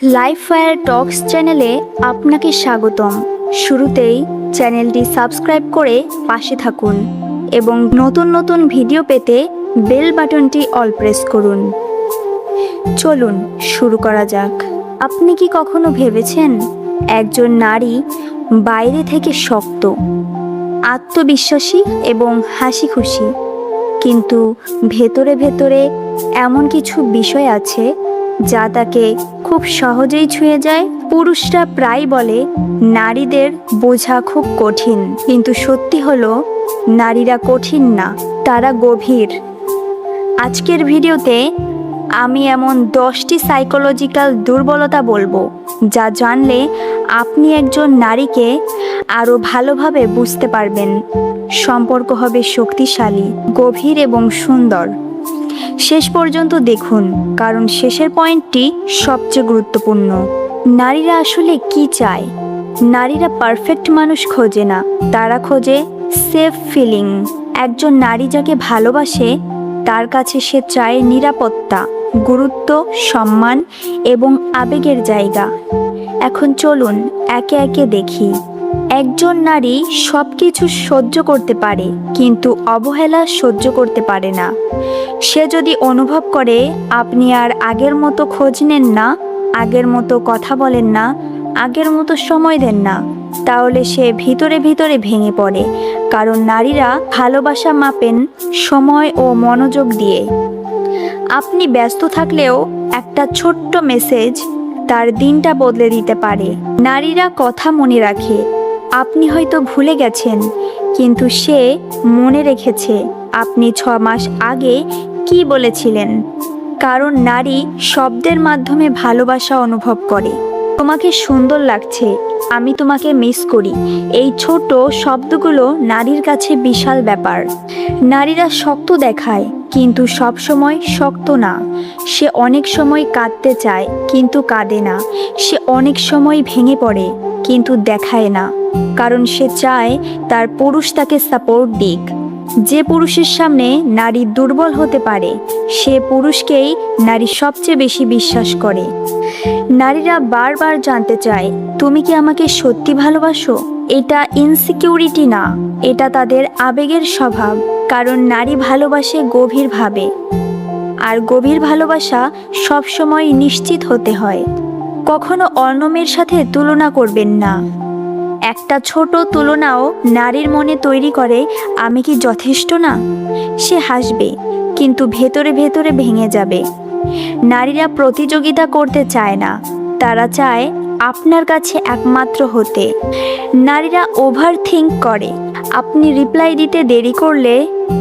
Life fire টক্স চ্যানেলে আপনাকে স্বাগতম। শুরুতেই চ্যানেলটি সাবস্ক্রাইব করে পাশে থাকুন এবং নতুন নতুন ভিডিও পেতে বেল বাটনটি অল প্রেস করুন। চলুন শুরু করা যাক। আপনি কি কখনো ভেবেছেন একজন নারী বাইরে থেকে শক্ত, আত্মবিশ্বাসী এবং হাসি খুশি, কিন্তু ভেতরে ভেতরে এমন কিছু বিষয় আছে যা তাকে খুব সহজেই ছুঁয়ে যায়? পুরুষরা প্রায় বলে নারীদের বোঝা খুব কঠিন, কিন্তু সত্যি হলো নারীরা কঠিন না, তারা গভীর। আজকের ভিডিওতে আমি এমন 10টি সাইকোলজিক্যাল দুর্বলতা বলবো যা জানলে আপনি একজন নারীকে আরও ভালোভাবে বুঝতে পারবেন। সম্পর্ক হবে শক্তিশালী, গভীর এবং সুন্দর। শেষ পর্যন্ত দেখুন, কারণ শেষের পয়েন্টটি সবচেয়ে গুরুত্বপূর্ণ। নারীরা আসলে কি চায়? নারীরা পারফেক্ট মানুষ খোঁজে না, তারা খোঁজে সেফ ফিলিং। একজন নারী যাকে ভালোবাসে তার কাছে সে চায় নিরাপত্তা, গুরুত্ব, সম্মান এবং আবেগের জায়গা। এখন চলুন একে একে দেখি। একজন নারী সব কিছু সহ্য করতে পারে, কিন্তু অবহেলা সহ্য করতে পারে না। সে যদি অনুভব করে আপনি আর আগের মতো খোঁজ নেন না, আগের মতো কথা বলেন না, আগের মতো সময় দেন না, তাহলে সে ভিতরে ভিতরে ভেঙে পড়ে। কারণ নারীরা ভালোবাসা মাপেন সময় ও মনোযোগ দিয়ে। আপনি ব্যস্ত থাকলেও একটা ছোট্ট মেসেজ তার দিনটা বদলে দিতে পারে। নারীরা কথা মনে রাখে। আপনি হয়তো ভুলে গেছেন, কিন্তু সে মনে রেখেছে আপনি 6 মাস আগে কি বলেছিলেন। কারণ নারী শব্দের মাধ্যমে ভালোবাসা অনুভব করে। তোমাকে সুন্দর লাগছে, আমি তোমাকে মিস করি। এই ছোট শব্দগুলো নারীর কাছে বিশাল ব্যাপার। নারীরা শক্ত দেখায়, কিন্তু সব সময় শক্ত না। সে অনেক সময় কাঁদতে চায়, কিন্তু কাঁদে না। সে অনেক সময় ভেঙে পড়ে, কিন্তু দেখায় না। কারণ সে চায় তার পুরুষ তাকে সাপোর্ট দিক। যে পুরুষের সামনে নারী দুর্বল হতে পারে, সে পুরুষকেই নারী সবচেয়ে বেশি বিশ্বাস করে। নারীরা বারবার জানতে চায়, তুমি কি আমাকে সত্যি ভালোবাসো? এটা ইনসিকিউরিটি না, এটা তাদের আবেগের স্বভাব। কারণ নারী ভালোবাসে গভীরভাবে, আর গভীর ভালোবাসা সবসময় নিশ্চিত হতে হয়। কখনো অন্যমের সাথে তুলনা করবেন না। একটা ছোট তুলনাও নারীর মনে তৈরি করে আমি কি যথেষ্ট না। সে হাসবে, কিন্তু ভেতরে ভেতরে ভেঙে যাবে। নারীরা প্রতিযোগিতা করতে চায় না, তারা চায় আপনার কাছে একমাত্র হতে। নারীরা ওভার থিঙ্ক করে। আপনি রিপ্লাই দিতে দেরি করলে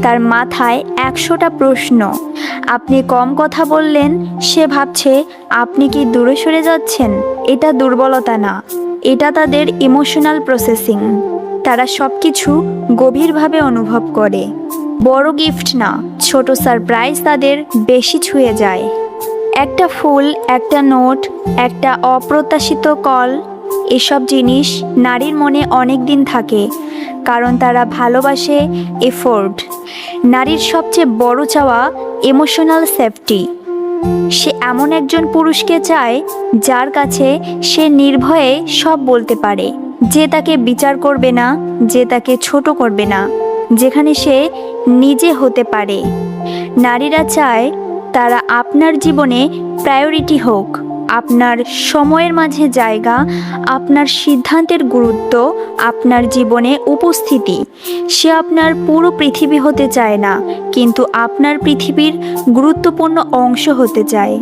তার মাথায় 100টা প্রশ্ন। আপনি কম কথা বললেন, সে ভাবছে আপনি কি দূরে সরে যাচ্ছেন। এটা দুর্বলতা না, এটা তাদের ইমোশনাল প্রসেসিং। তারা সব কিছু গভীরভাবে অনুভব করে। বড় গিফট না, ছোট সারপ্রাইজ তাদের বেশি ছুঁয়ে যায়। একটা ফুল, একটা নোট, একটা অপ্রত্যাশিত কল, এসব জিনিস নারীর মনে অনেক দিন থাকে। কারণ তারা ভালোবাসে এফোর্ট। নারীর সবচেয়ে বড় চাওয়া ইমোশনাল সেফটি। সে এমন একজন পুরুষকে চায় যার কাছে সে নির্ভয়ে সব বলতে পারে, যে তাকে বিচার করবে না, যে তাকে ছোট করবে না, যেখানে সে নিজে হতে পারে। নারীরা চায় তারা আপনার জীবনে প্রায়োরিটি হোক, আপনার সময়ের মাঝে জায়গা, আপনার সিদ্ধান্তের গুরুত্ব, আপনার জীবনে উপস্থিতি। সে আপনার পুরো পৃথিবী হতে চায় না, কিন্তু আপনার পৃথিবীর গুরুত্বপূর্ণ অংশ হতে চায়।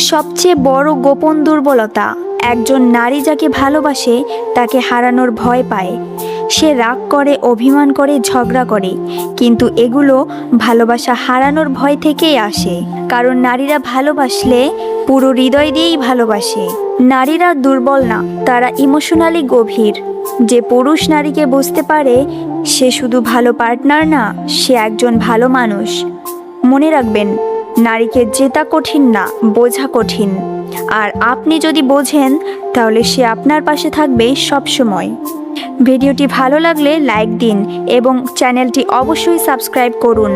সবচেয়ে বড় গোপন দুর্বলতা, একজন নারী যাকে ভালোবাসে তাকে হারানোর ভয় পায়। সে রাগ করে, অভিমান করে, ঝগড়া করে, কিন্তু এগুলো ভালোবাসা হারানোর ভয় থেকেই আসে। কারণ নারীরা ভালোবাসলে পুরো হৃদয় দিয়েই ভালোবাসে। নারীরা দুর্বল না, তারা ইমোশনালি গভীর। যে পুরুষ নারীকে বুঝতে পারে, সে শুধু ভালো পার্টনার না, সে একজন ভালো মানুষ। মনে রাখবেন, নারীকে জেতা কঠিন না, বোঝা কঠিন। আর আপনি যদি বোঝেন, তাহলে সে আপনার পাশে থাকবে সব সময়। ভিডিওটি ভালো লাগলে লাইক দিন এবং চ্যানেলটি অবশ্যই সাবস্ক্রাইব করুন।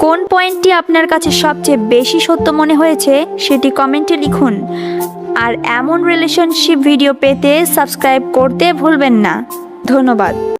কোন পয়েন্টটি আপনার কাছে সবচেয়ে বেশি সত্য মনে হয়েছে সেটি কমেন্টে লিখুন। আর এমন রিলেশনশিপ ভিডিও পেতে সাবস্ক্রাইব করতে ভুলবেন না। ধন্যবাদ।